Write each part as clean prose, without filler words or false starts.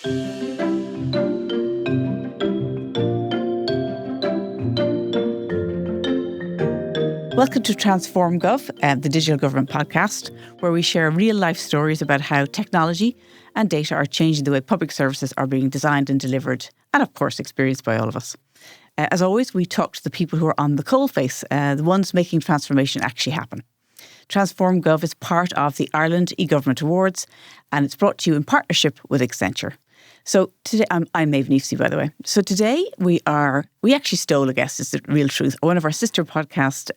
Welcome to Transform Gov, the digital government podcast, where we share real-life stories about how technology and data are changing the way public services are being designed and delivered, and of course, experienced by all of us. As always, we talk to the people who are on the coalface, the ones making transformation actually happen. Transform Gov is part of the Ireland eGovernment Awards, and it's brought to you in partnership with Accenture. So today, I'm Maeve Neefsey, by the way. So today we actually stole a guest, is the real truth. One of our sister podcasts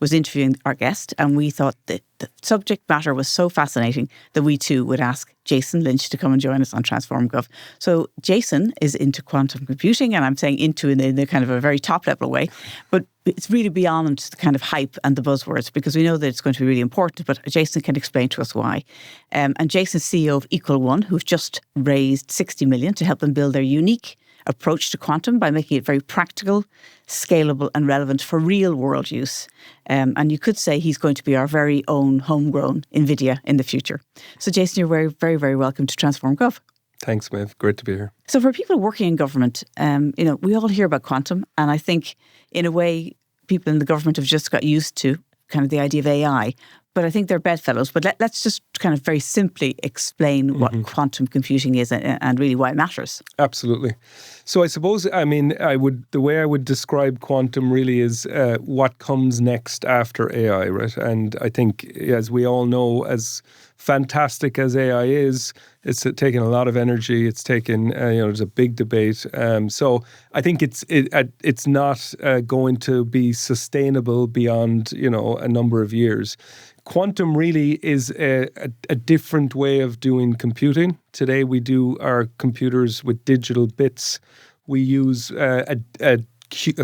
was interviewing our guest, and we thought that the subject matter was so fascinating that we too would ask Jason Lynch to come and join us on Transform Gov. So Jason is into quantum computing, and I'm saying into in the kind of a very top level way, but it's really beyond the kind of hype and the buzzwords, because we know that it's going to be really important, but Jason can explain to us why. And Jason's CEO of Equal One, who've just raised 60 million to help them build their unique approach to quantum by making it very practical, scalable and relevant for real world use. And you could say he's going to be our very own homegrown NVIDIA in the future. So Jason, you're very, very, very welcome to Transform Gov. Thanks, Maeve. Great to be here. So for people working in government, we all hear about quantum, and I think in a way people in the government have just got used to kind of the idea of AI. But I think they're bedfellows. But let's just kind of very simply explain what quantum computing is and really why it matters. Absolutely. So I suppose, the way I would describe quantum really is what comes next after AI, right? And I think, as we all know, as fantastic as AI is, it's taken a lot of energy. It's taken, there's a big debate. So I think it's not going to be sustainable beyond, a number of years. Quantum really is a different way of doing computing. Today we do our computers with digital bits. We use a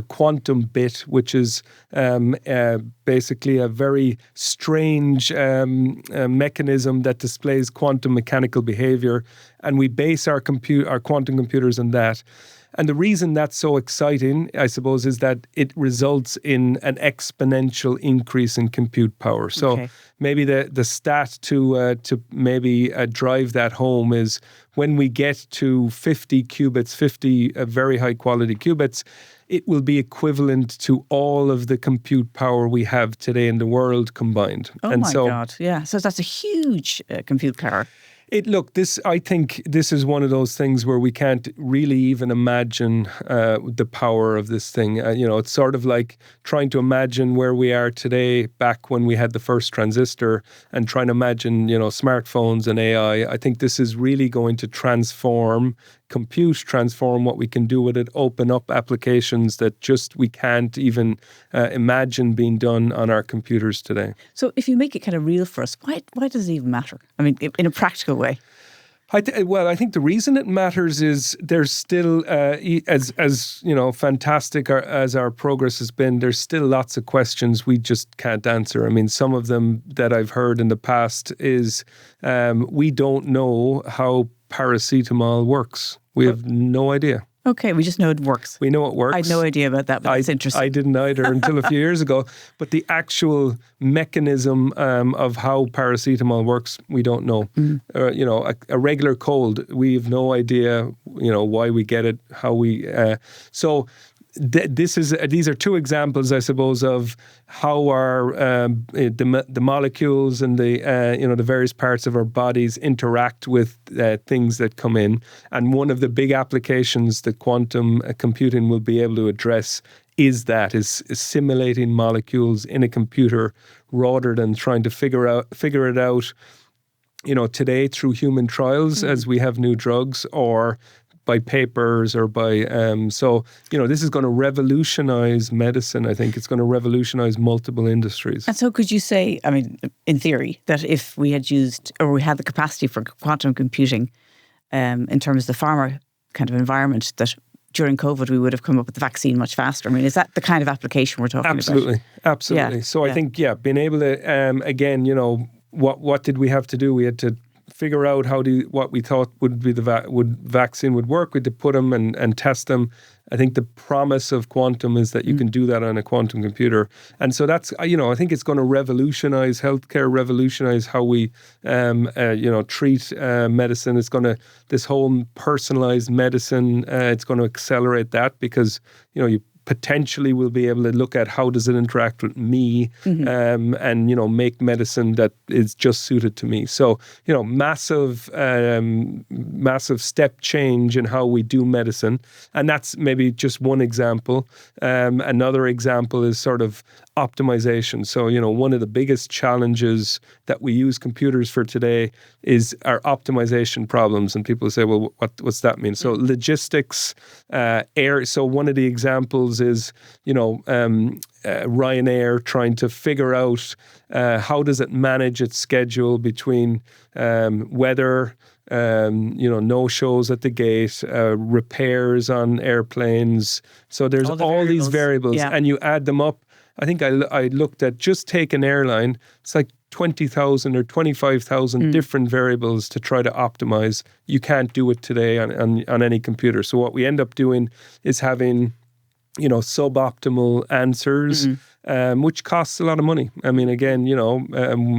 quantum bit, which is basically a very strange mechanism that displays quantum mechanical behavior, and we base our quantum computers on that. And the reason that's so exciting, I suppose, is that it results in an exponential increase in compute power. So maybe the stat to maybe drive that home is when we get to 50 qubits, 50 very high quality qubits, it will be equivalent to all of the compute power we have today in the world combined. Oh my God, yeah. So that's a huge compute power. I think this is one of those things where we can't really even imagine the power of this thing. It's sort of like trying to imagine where we are today back when we had the first transistor and trying to imagine, smartphones and AI. I think this is really going to transform what we can do with it, open up applications that just we can't even imagine being done on our computers today. So if you make it kind of real for us, why does it even matter? I mean, in a practical way. I think the reason it matters is there's still, as fantastic as our progress has been, there's still lots of questions we just can't answer. I mean, some of them that I've heard in the past is we don't know how paracetamol works. We have no idea. Okay, we just know it works. We know it works. I had no idea about that, but it's interesting. I didn't either until a few years ago. But the actual mechanism of how paracetamol works, we don't know. A regular cold, we have no idea, why we get it, how we... These are two examples, I suppose, of how our the molecules and the various parts of our bodies interact with things that come in. And one of the big applications that quantum computing will be able to address is simulating molecules in a computer rather than trying to figure it out. Today through human trials as we have new drugs, or by papers, or by this is going to revolutionize medicine. I think it's going to revolutionize multiple industries. And so could you say, I mean, in theory, that if we had used, or we had the capacity for quantum computing in terms of the pharma kind of environment, that during COVID we would have come up with the vaccine much faster? I mean, is that the kind of application we're talking about? Absolutely. Yeah. So I think, being able to, again, what did we have to do? We had to figure out what we thought would be vaccine would work. We had to put them and test them. I think the promise of quantum is that you can do that on a quantum computer. And so that's, I think it's going to revolutionize healthcare, revolutionize how we, treat medicine. It's going to, this whole personalized medicine, it's going to accelerate that because, you potentially will be able to look at how does it interact with me and, make medicine that is just suited to me. So, massive step change in how we do medicine. And that's maybe just one example. Another example is sort of optimization. So, one of the biggest challenges that we use computers for today is our optimization problems. And people say, well, what's that mean? So logistics, so one of the examples is, Ryanair trying to figure out how does it manage its schedule between weather, no shows at the gate, repairs on airplanes. So there's all these variables and you add them up. I think I looked at just take an airline, it's like 20,000 or 25,000 different variables to try to optimize. You can't do it today on any computer. So what we end up doing is having, suboptimal answers, which costs a lot of money. I mean, again,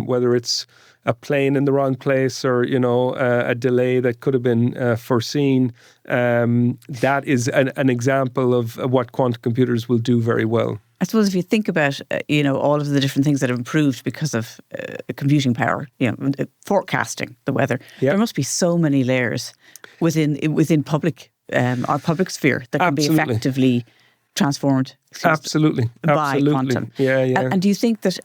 whether it's a plane in the wrong place or, a delay that could have been foreseen, that is an example of what quantum computers will do very well. I suppose if you think about, all of the different things that have improved because of computing power, forecasting the weather, there must be so many layers within public, our public sphere that can be effectively transformed. Absolutely. By quantum. Yeah. And do you think that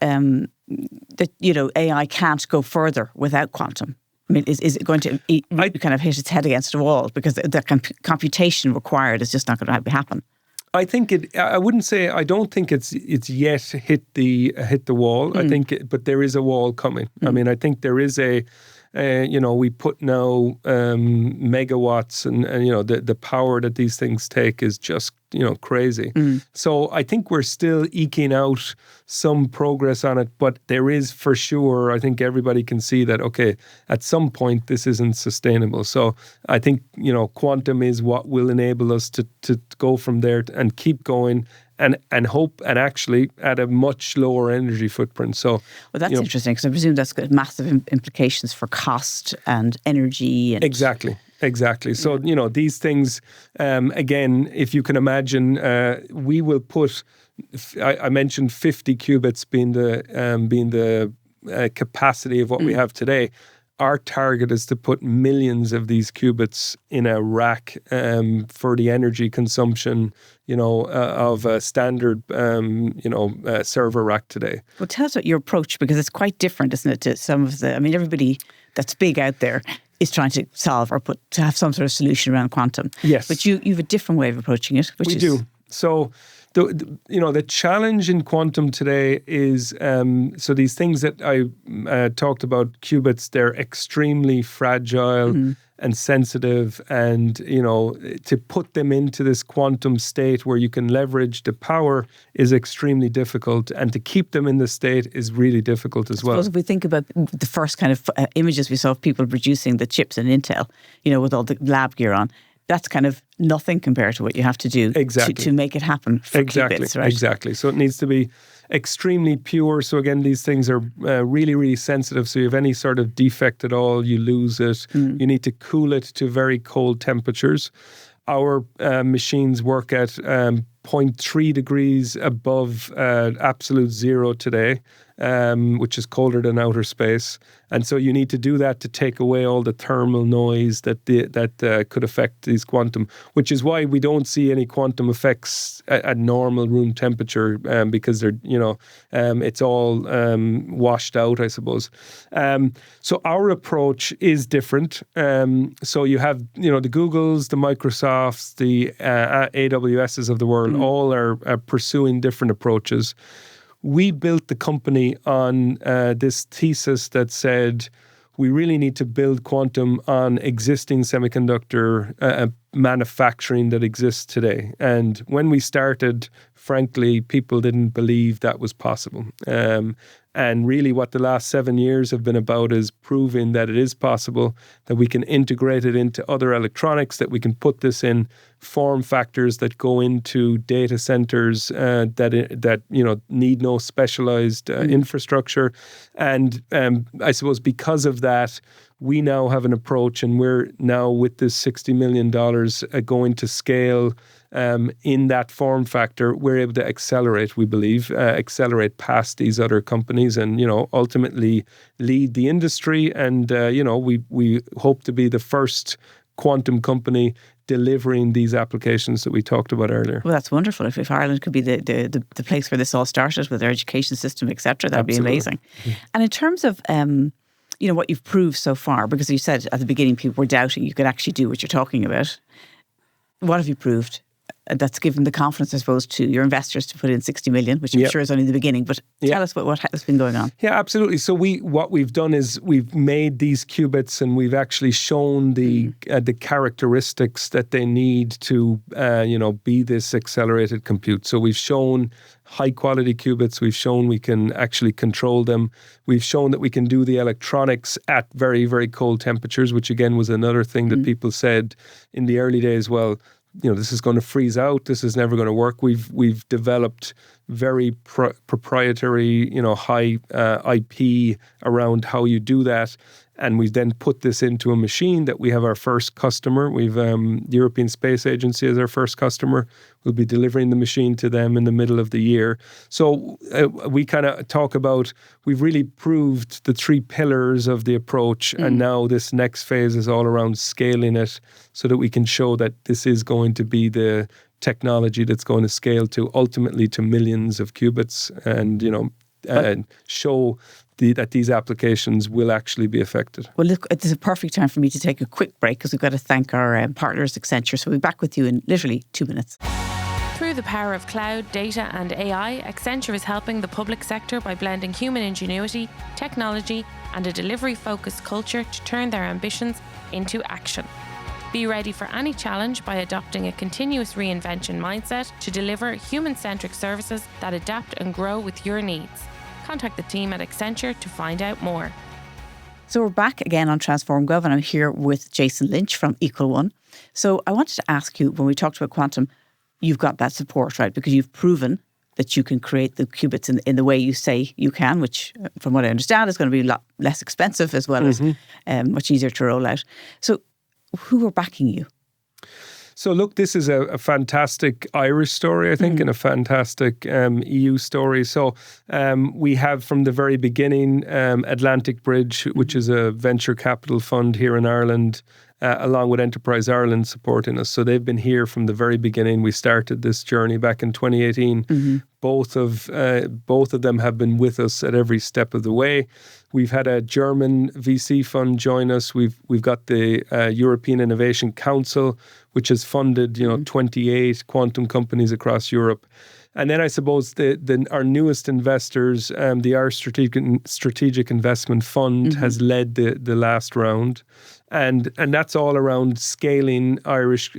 AI can't go further without quantum? I mean, is it going to kind of hit its head against a wall because the computation required is just not going to happen? I think I don't think it's yet hit the wall. I think, but there is a wall coming. I mean, I think there is we put now megawatts and the power that these things take is just, crazy. So I think we're still eking out some progress on it, but there is for sure, I think everybody can see that, okay, at some point this isn't sustainable. So I think, quantum is what will enable us to go from there and keep going and hope and actually at a much lower energy footprint. So, well, that's interesting because I presume that's got massive implications for cost and energy. Exactly. So, these things, again, if you can imagine, we will put, I mentioned 50 qubits being the capacity of what we have today. Our target is to put millions of these qubits in a rack for the energy consumption, of a standard, server rack today. Well, tell us about your approach, because it's quite different, isn't it, to some of everybody that's big out there is trying to solve or to have some sort of solution around quantum. Yes. But you have a different way of approaching it. We do. So the challenge in quantum today is, so these things that I talked about, qubits, they're extremely fragile and sensitive, and, to put them into this quantum state where you can leverage the power is extremely difficult, and to keep them in this state is really difficult as well. I suppose if we think about the first kind of images we saw of people producing the chips in Intel, with all the lab gear on, that's kind of nothing compared to what you have to do to make it happen for qubits, right? Exactly. So it needs to be extremely pure. So again, these things are really, really sensitive. So you have any sort of defect at all, you lose it. You need to cool it to very cold temperatures. Our machines work at 0.3 degrees above absolute zero today, which is colder than outer space. And so you need to do that to take away all the thermal noise that could affect these quantum, which is why we don't see any quantum effects at normal room temperature, because they're, it's all washed out, I suppose. So our approach is different. So you have, the Googles, the Microsofts, the AWSs of the world, all are pursuing different approaches. We built the company on this thesis that said we really need to build quantum on existing semiconductor manufacturing that exists today. And when we started frankly, people didn't believe that was possible. And really what the last 7 years have been about is proving that it is possible, that we can integrate it into other electronics, that we can put this in form factors that go into data centers that need no specialized infrastructure. And I suppose because of that, we now have an approach, and we're now with this $60 million going to scale in that form factor. We're able to accelerate, we believe, accelerate past these other companies and, ultimately lead the industry. And, we hope to be the first quantum company delivering these applications that we talked about earlier. Well, that's wonderful. If Ireland could be the place where this all started with their education system, etc., that'd be amazing. And in terms of what you've proved so far, because you said at the beginning people were doubting you could actually do what you're talking about. What have you proved that's given the confidence, I suppose, to your investors to put in 60 million, which I'm sure is only the beginning, but tell us what has been going on. Yeah, absolutely. So what we've done is we've made these qubits, and we've actually shown the characteristics that they need to be this accelerated compute. So we've shown high quality qubits. We've shown we can actually control them. We've shown that we can do the electronics at very, very cold temperatures, which again was another thing that people said in the early days. Well, this is going to freeze out. This is never going to work. We've developed very proprietary, high IP around how you do that. And we then put this into a machine that we have our first customer. We've the European Space Agency as our first customer. We'll be delivering the machine to them in the middle of the year. So we kind of talk about, we've really proved the three pillars of the approach. And now this next phase is all around scaling it so that we can show that this is going to be the technology that's going to scale to ultimately to millions of qubits and show that these applications will actually be affected. Well, look, it's a perfect time for me to take a quick break because we've got to thank our partners, Accenture. So we'll be back with you in literally 2 minutes. Through the power of cloud, data and AI, Accenture is helping the public sector by blending human ingenuity, technology and a delivery-focused culture to turn their ambitions into action. Be ready for any challenge by adopting a continuous reinvention mindset to deliver human-centric services that adapt and grow with your needs. Contact the team at Accenture to find out more. So we're back again on Transform Gov, and I'm here with Jason Lynch from Equal One. So I wanted to ask you, when we talked about quantum, you've got that support, right? Because you've proven that you can create the qubits in the way you say you can, which, from what I understand, is going to be a lot less expensive as well as much easier to roll out. So who are backing you? So look, this is a fantastic Irish story, I think, and a fantastic EU story. So we have from the very beginning Atlantic Bridge, which is a venture capital fund here in Ireland, along with Enterprise Ireland supporting us. So they've been here from the very beginning. We started this journey back in 2018. Both of them have been with us at every step of the way. We've had a German VC fund join us. We've got the European Innovation Council, which has funded 28 quantum companies across Europe. And then I suppose our newest investors, the Irish Strategic Investment Fund, has led the last round, and that's all around scaling Irish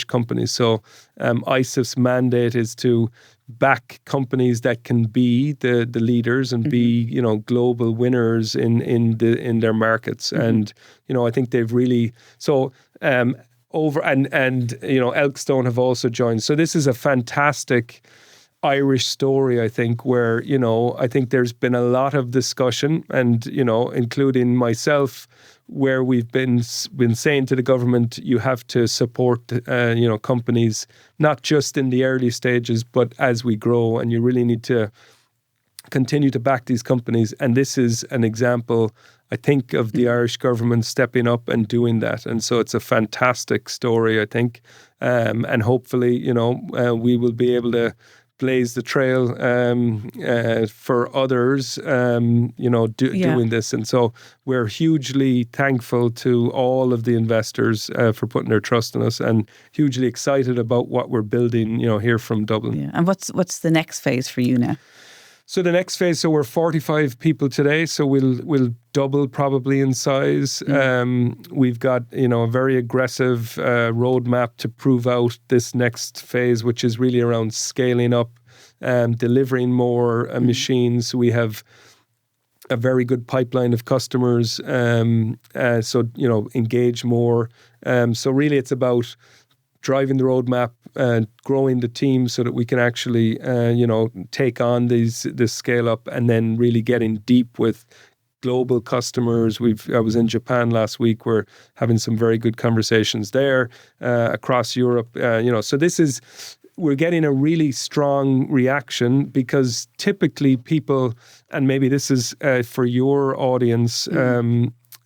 companies. So ISIF's mandate is to back companies that can be the leaders and be global winners in their markets. And I think they've really Elkstone have also joined. So this is a fantastic Irish story, I think, where, I think there's been a lot of discussion and, including myself, where we've been saying to the government, you have to support, companies, not just in the early stages, but as we grow, and you really need to continue to back these companies. And this is an example, I think, of the Irish government stepping up and doing that. And so it's a fantastic story, I think. And hopefully, we will be able to blaze the trail for others, doing this. And so we're hugely thankful to all of the investors for putting their trust in us, and hugely excited about what we're building, here from Dublin. Yeah. And what's the next phase for you now? So the next phase, so we're 45 people today, so we'll double probably in size. We've got, a very aggressive roadmap to prove out this next phase, which is really around scaling up, delivering more machines. We have a very good pipeline of customers, so engage more. So really it's about driving the roadmap, growing the team so that we can actually, take on this scale up, and then really getting deep with global customers. I was in Japan last week. We're having some very good conversations there across Europe. So we're getting a really strong reaction, because typically people, and maybe this is for your audience,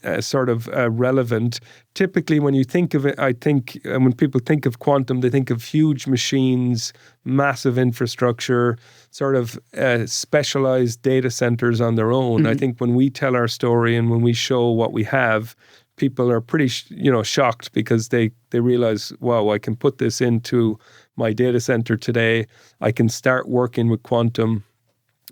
relevant. Typically, when you think of it, I think when people think of quantum, they think of huge machines, massive infrastructure, specialized data centers on their own. I think when we tell our story and when we show what we have, people are pretty, shocked, because they realize, wow, I can put this into my data center today. I can start working with quantum.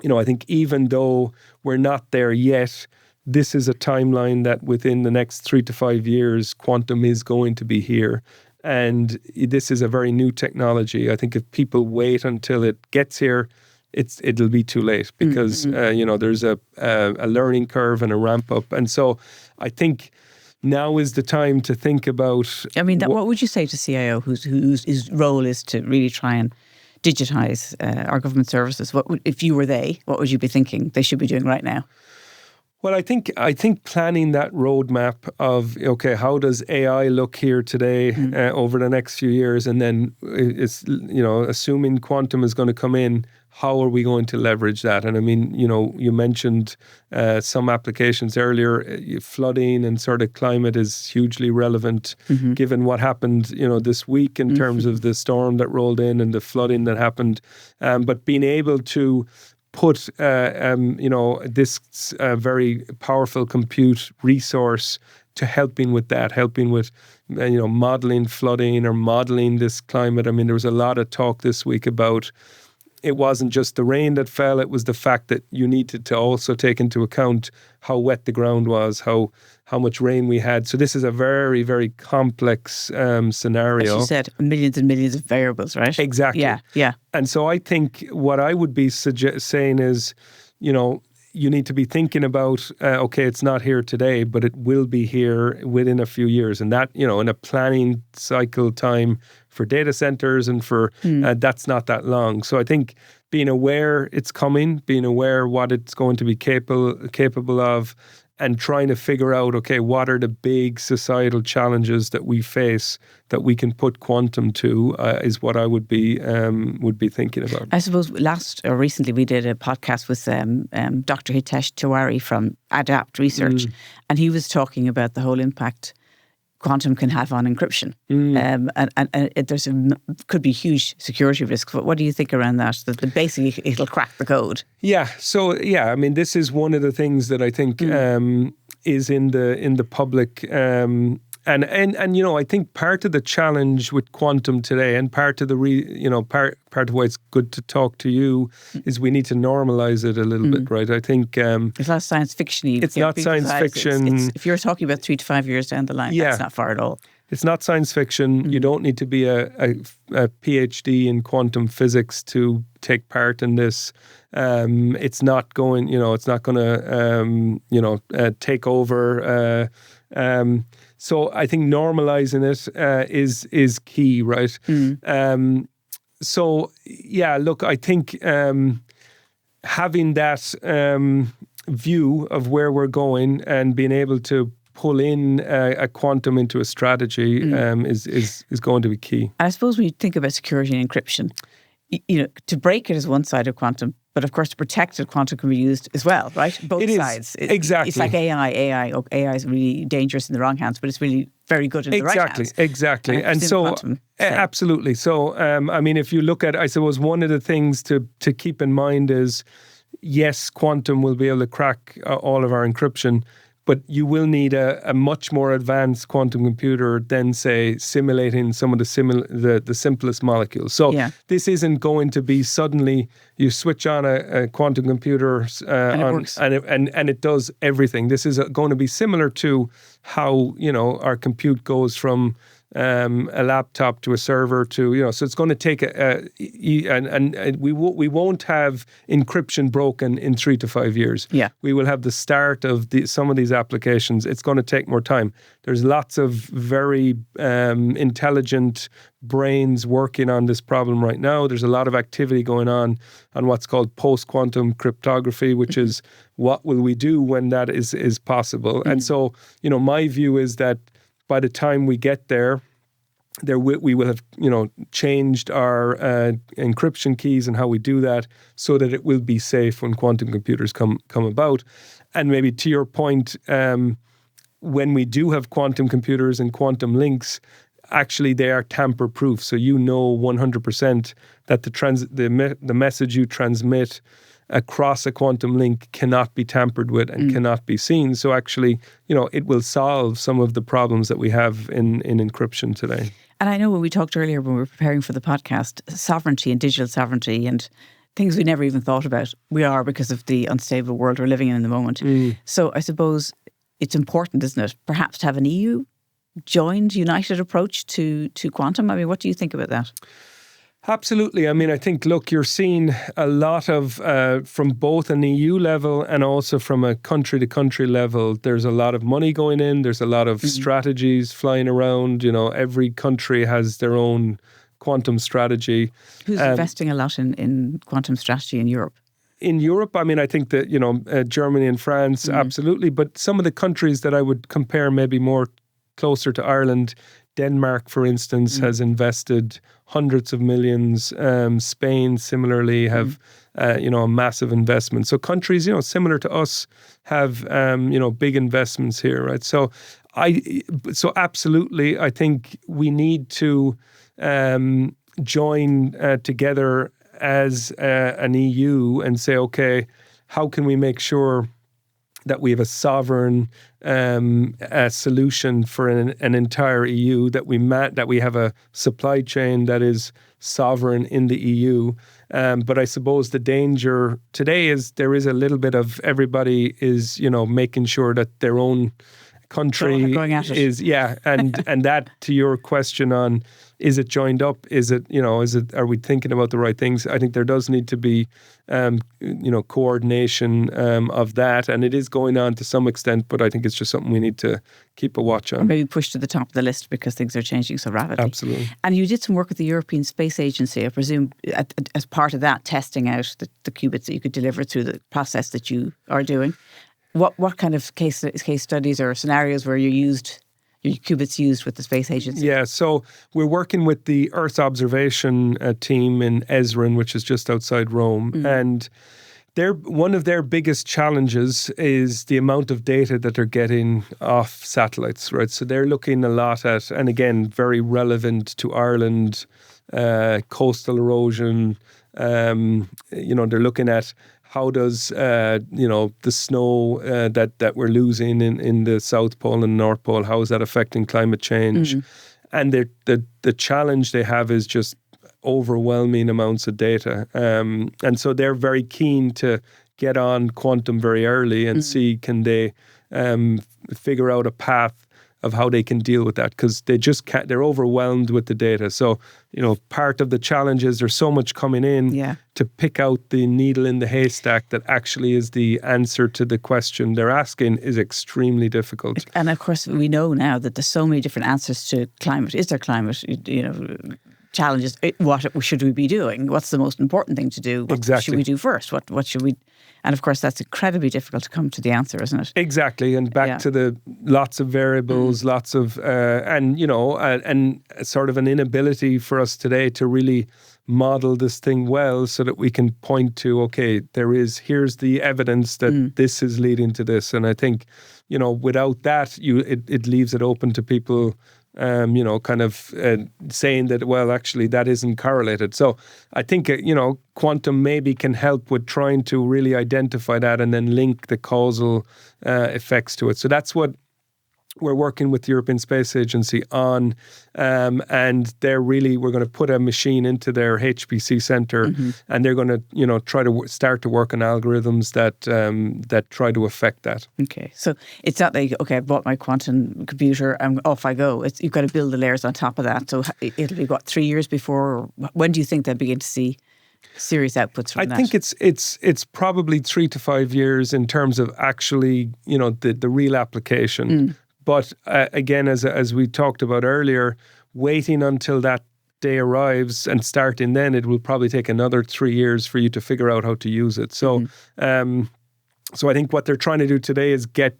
I think even though we're not there yet, this is a timeline that within the next 3 to 5 years, quantum is going to be here. And this is a very new technology. I think if people wait until it gets here, it'll be too late, because there's a learning curve and a ramp up. And so I think now is the time to think about. What would you say to CIO whose role is to really try and digitize our government services? If you were what would you be thinking they should be doing right now? Well, I think planning that roadmap of, okay, how does AI look here today over the next few years, and then it's, assuming quantum is going to come in, how are we going to leverage that? And you mentioned some applications earlier. Flooding and climate is hugely relevant, given what happened, this week in terms of the storm that rolled in and the flooding that happened. But being able to put, this very powerful compute resource to helping with modeling flooding or modeling this climate. There was a lot of talk this week about, it wasn't just the rain that fell, it was the fact that you needed to also take into account how wet the ground was, how much rain we had. So this is a very, very complex scenario. As you said, millions and millions of variables, right? Exactly. Yeah. And so I think what I would be saying is, you need to be thinking about, okay, it's not here today, but it will be here within a few years. And that, in a planning cycle time for data centers and for, that's not that long. So I think being aware it's coming, being aware what it's going to be capable of, and trying to figure out, okay, what are the big societal challenges that we face that we can put quantum to, is what I would be thinking about. I suppose recently we did a podcast with Dr. Hitesh Tiwari from Adapt Research, and he was talking about the whole impact quantum can have on encryption. And there's could be huge security risks. What do you think around that? That basically it'll crack the code. Yeah. So this is one of the things that I think is in the public. And I think part of the challenge with quantum today, and part of the part of why it's good to talk to you, is we need to normalize it a little bit, right? I think it's not science fiction-y. It's not science fiction. If you're talking about 3 to 5 years down the line, that's not far at all. It's not science fiction. You don't need to be a PhD in quantum physics to take part in this. It's not going. It's not going to take over. So I think normalizing it is key, right? Look, I think having that view of where we're going and being able to pull in a quantum into a strategy is going to be key. And I suppose when you think about security and encryption, to break it is one side of quantum, but of course to protect it, quantum can be used as well, right? Both sides. Exactly. It's like AI. AI is really dangerous in the wrong hands, but it's really very good in the right hands. Exactly. And so, absolutely. So, if you look at, I suppose one of the things to keep in mind is, yes, quantum will be able to crack all of our encryption, But you will need a much more advanced quantum computer than, say, simulating some of the simplest molecules. So this isn't going to be suddenly you switch on a quantum computer and it works. And it does everything. This is going to be similar to how, our compute goes from a laptop to a server to, so it's going to take and we won't have encryption broken in 3 to 5 years. Yeah. We will have the start of some of these applications. It's going to take more time. There's lots of very intelligent brains working on this problem right now. There's a lot of activity going on what's called post-quantum cryptography, which is what will we do when that is possible. And so, my view is that by the time we get there, we will have, changed our encryption keys and how we do that so that it will be safe when quantum computers come about. And maybe to your point, when we do have quantum computers and quantum links, actually they are tamper-proof. So 100% that the message you transmit across a quantum link cannot be tampered with and cannot be seen. So actually, it will solve some of the problems that we have in encryption today. And I know when we talked earlier when we were preparing for the podcast, sovereignty and digital sovereignty and things we never even thought about, we are because of the unstable world we're living in the moment. So I suppose it's important, isn't it, perhaps to have an EU joined, united approach to quantum? I mean, what do you think about that? Absolutely. I mean, I think, look, you're seeing a lot of, from both an EU level and also from a country-to-country level, there's a lot of money going in. There's a lot of strategies flying around. Every country has their own quantum strategy. Who's investing a lot in quantum strategy in Europe? In Europe, I mean, I think that, Germany and France, absolutely. But some of the countries that I would compare maybe more closer to Ireland, Denmark, for instance, has invested hundreds of millions. Spain, similarly, have a massive investment. So countries, similar to us, have big investments here, right? So absolutely, I think we need to join together as an EU and say, okay, how can we make sure that we have a sovereign solution for an entire EU, that we have a supply chain that is sovereign in the EU. But I suppose the danger today is there is a little bit of everybody is, making sure that their own country going at it. is, and that to your question on, is it joined up? Is it, are we thinking about the right things? I think there does need to be, coordination of that. And it is going on to some extent, but I think it's just something we need to keep a watch on. Or maybe push to the top of the list because things are changing so rapidly. Absolutely. And you did some work with the European Space Agency, I presume, as part of that, testing out the qubits that you could deliver through the process that you are doing. What kind of case studies or scenarios were your qubits used with the space agency? Yeah, so we're working with the Earth observation team in Ezrin, which is just outside Rome. And one of their biggest challenges is the amount of data that they're getting off satellites, right? So they're looking a lot at, and again, very relevant to Ireland, coastal erosion. They're looking at how does the snow that we're losing in the South Pole and North Pole, how is that affecting climate change? And the challenge they have is just overwhelming amounts of data. And so they're very keen to get on quantum very early and see can they figure out a path of how they can deal with that, because they just can't, they're overwhelmed with the data. So, part of the challenge is there's so much coming in to pick out the needle in the haystack that actually is the answer to the question they're asking is extremely difficult. And of course, we know now that there's so many different answers to climate. Is there climate, challenges? What should we be doing? What's the most important thing to do? What should we do first? What should we... And of course, that's incredibly difficult to come to the answer, isn't it? Exactly. And back to the lots of variables, lots of, and sort of an inability for us today to really model this thing well so that we can point to, okay, here's the evidence that this is leading to this. And I think, without that, it leaves it open to people kind of saying that, well, actually that isn't correlated. So I think, quantum maybe can help with trying to really identify that and then link the causal effects to it. So that's what we're working with the European Space Agency on, and we're going to put a machine into their HPC center, and they're going to, try to start to work on algorithms that try to affect that. Okay, so it's not like, okay, I bought my quantum computer and off I go. You've got to build the layers on top of that. So it'll be 3 years before? When do you think they'll begin to see serious outputs from that? I think it's probably 3 to 5 years in terms of actually, the real application. But again, as we talked about earlier, waiting until that day arrives and starting then, it will probably take another 3 years for you to figure out how to use it. So, so I think what they're trying to do today is get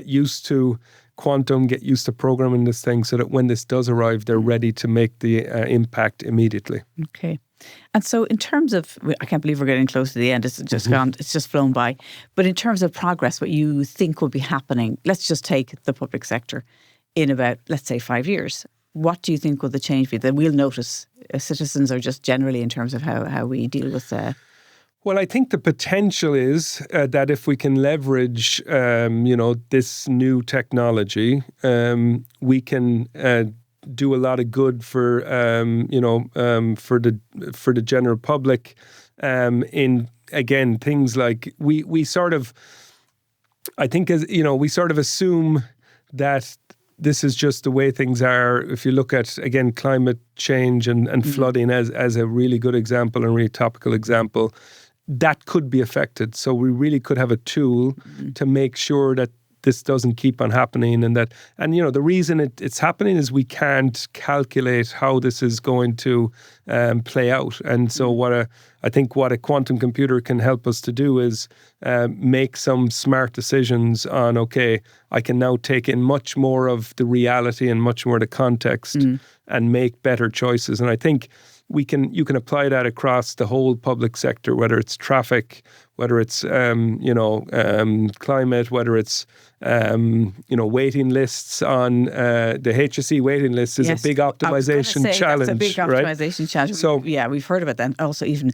used to quantum, get used to programming this thing, so that when this does arrive, they're ready to make the impact immediately. Okay. And so in terms of, I can't believe we're getting close to the end, it's just gone, it's just flown by. But in terms of progress, what you think will be happening, let's just take the public sector in about, let's say, 5 years. What do you think will the change be that we'll notice as citizens, or just generally in terms of how we deal with Well, I think the potential is that if we can leverage, this new technology, we can do a lot of good for the general public. In again, things like we sort of, I think, as we sort of assume that this is just the way things are. If you look at, again, climate change and flooding as a really good example and really topical example, that could be affected. So we really could have a tool to make sure that this doesn't keep on happening, and the reason it's happening is we can't calculate how this is going to play out. And so I think what a quantum computer can help us to do is make some smart decisions on, okay, I can now take in much more of the reality and much more of the context and make better choices. And I think you can apply that across the whole public sector, whether it's traffic, whether it's climate, whether it's waiting lists on the HSE waiting list is a big optimization challenge. That's a big optimization challenge. So we've heard about that. Also, even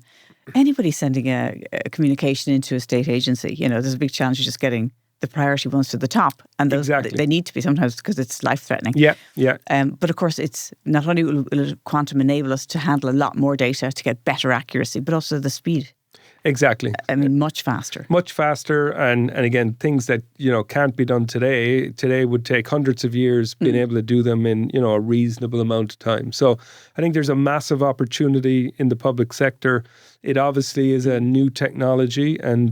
anybody sending a communication into a state agency, there's a big challenge of just getting the priority ones to the top, and those they need to be sometimes because it's life-threatening. But of course, it's not only will quantum enable us to handle a lot more data to get better accuracy, but also the speed. Exactly. I mean, much faster. Much faster, and again, things that can't be done today would take hundreds of years being able to do them in a reasonable amount of time. So I think there's a massive opportunity in the public sector. It obviously is a new technology, and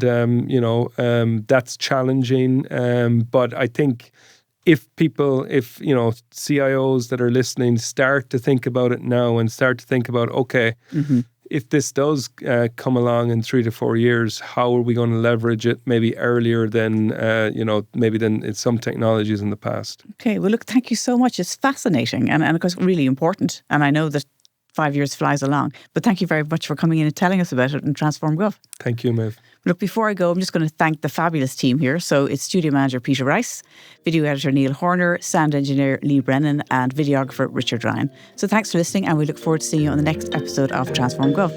that's challenging. But I think if CIOs that are listening start to think about it now and start to think about, okay, if this does come along in 3 to 4 years, how are we going to leverage it maybe earlier than, maybe than in some technologies in the past? Okay, well, look, thank you so much. It's fascinating and of course, really important. And I know that 5 years flies along. But thank you very much for coming in and telling us about it in Transform Gov. Thank you, Maeve. Look, before I go, I'm just going to thank the fabulous team here. So it's studio manager Peter Rice, video editor Neil Horner, sound engineer Lee Brennan, and videographer Richard Ryan. So thanks for listening, and we look forward to seeing you on the next episode of Transform Gov.